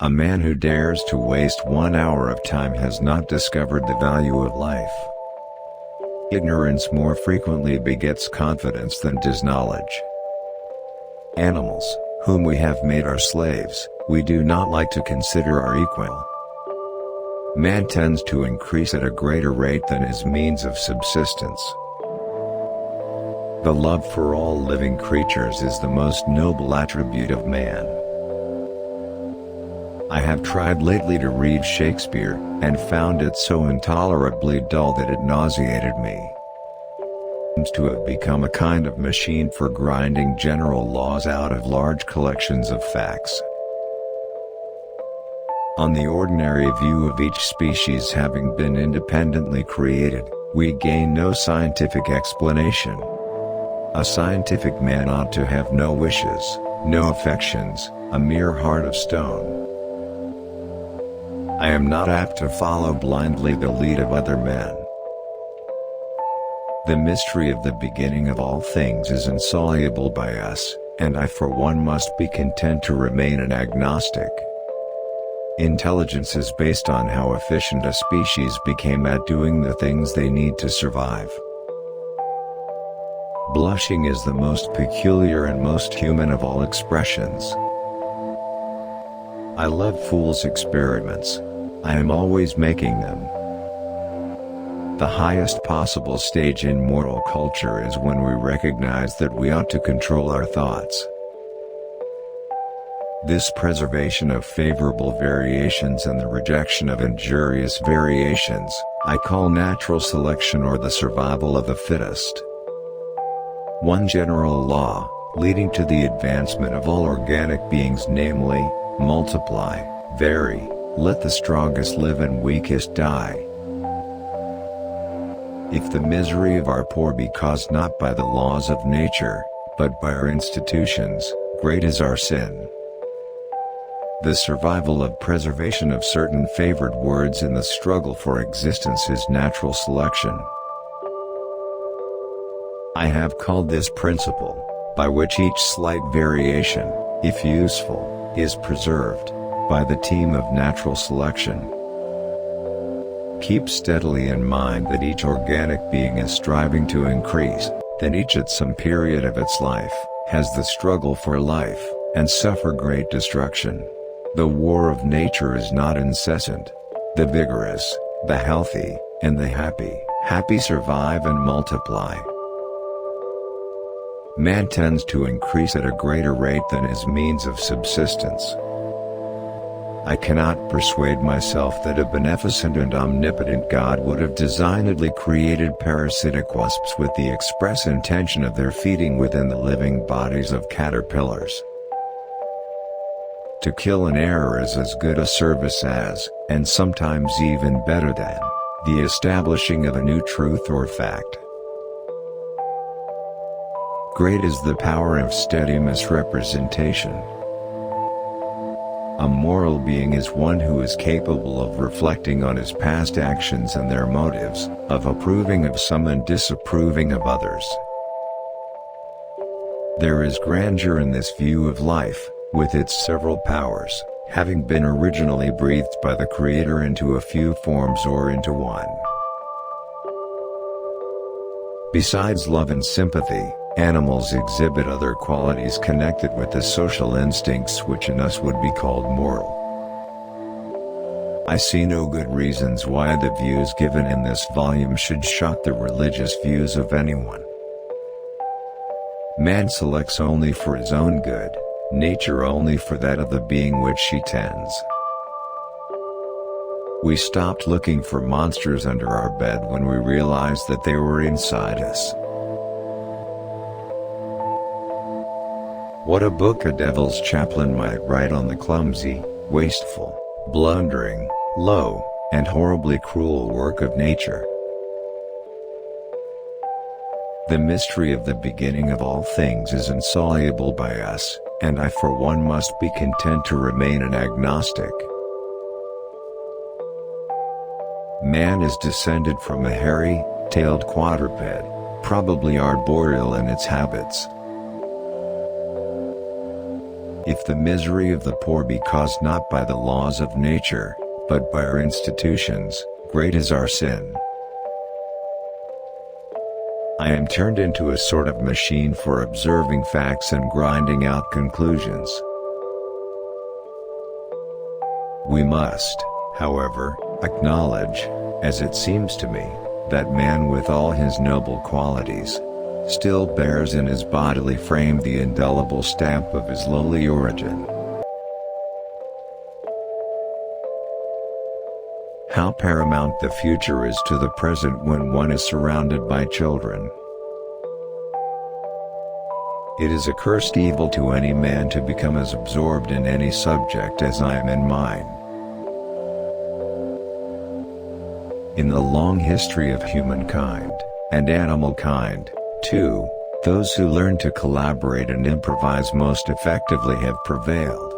A man who dares to waste 1 hour of time has not discovered the value of life. Ignorance more frequently begets confidence than does knowledge. Animals, whom we have made our slaves, we do not like to consider our equal. Man tends to increase at a greater rate than his means of subsistence. The love for all living creatures is the most noble attribute of man. I have tried lately to read Shakespeare, and found it so intolerably dull that it nauseated me. It seems to have become a kind of machine for grinding general laws out of large collections of facts. On the ordinary view of each species having been independently created, we gain no scientific explanation. A scientific man ought to have no wishes, no affections, a mere heart of stone. I am not apt to follow blindly the lead of other men. The mystery of the beginning of all things is insoluble by us, and I for one must be content to remain an agnostic. Intelligence is based on how efficient a species became at doing the things they need to survive. Blushing is the most peculiar and most human of all expressions. I love fools' experiments. I am always making them. The highest possible stage in moral culture is when we recognize that we ought to control our thoughts. This preservation of favorable variations and the rejection of injurious variations, I call natural selection or the survival of the fittest. One general law, leading to the advancement of all organic beings, namely, multiply, vary, let the strongest live and weakest die. If the misery of our poor be caused not by the laws of nature, but by our institutions, great is our sin. The survival of preservation of certain favored words in the struggle for existence is natural selection. I have called this principle, by which each slight variation, if useful, is preserved, by the team of natural selection. Keep steadily in mind that each organic being is striving to increase, that each at some period of its life, has the struggle for life, and suffer great destruction. The war of nature is not incessant. The vigorous, the healthy, and the happy survive and multiply. Man tends to increase at a greater rate than his means of subsistence. I cannot persuade myself that a beneficent and omnipotent God would have designedly created parasitic wasps with the express intention of their feeding within the living bodies of caterpillars. To kill an error is as good a service as, and sometimes even better than, the establishing of a new truth or fact. Great is the power of steady misrepresentation. A moral being is one who is capable of reflecting on his past actions and their motives, of approving of some and disapproving of others. There is grandeur in this view of life, with its several powers, having been originally breathed by the Creator into a few forms or into one. Besides love and sympathy, animals exhibit other qualities connected with the social instincts which in us would be called moral. I see no good reasons why the views given in this volume should shock the religious views of anyone. Man selects only for his own good, nature only for that of the being which she tends. We stopped looking for monsters under our bed when we realized that they were inside us. What a book a devil's chaplain might write on the clumsy, wasteful, blundering, low, and horribly cruel work of nature. The mystery of the beginning of all things is insoluble by us, and I for one must be content to remain an agnostic. Man is descended from a hairy-tailed quadruped, probably arboreal in its habits. If the misery of the poor be caused not by the laws of nature, but by our institutions, great is our sin. I am turned into a sort of machine for observing facts and grinding out conclusions. We must, however, acknowledge, as it seems to me, that man with all his noble qualities still bears in his bodily frame the indelible stamp of his lowly origin. How paramount the future is to the present when one is surrounded by children. It is a cursed evil to any man to become as absorbed in any subject as I am in mine. In the long history of humankind, and animal kind, too, those who learn to collaborate and improvise most effectively have prevailed.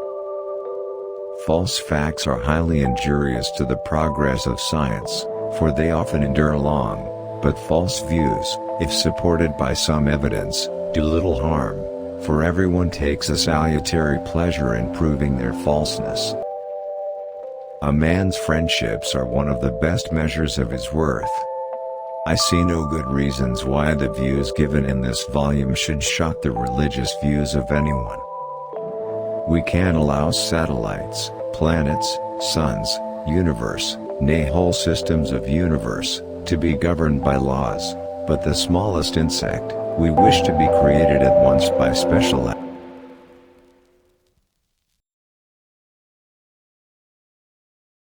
False facts are highly injurious to the progress of science, for they often endure long, but false views, if supported by some evidence, do little harm, for everyone takes a salutary pleasure in proving their falseness. A man's friendships are one of the best measures of his worth. I see no good reasons why the views given in this volume should shock the religious views of anyone. We can allow satellites, planets, suns, universe, nay whole systems of universe, to be governed by laws, but the smallest insect, we wish to be created at once by special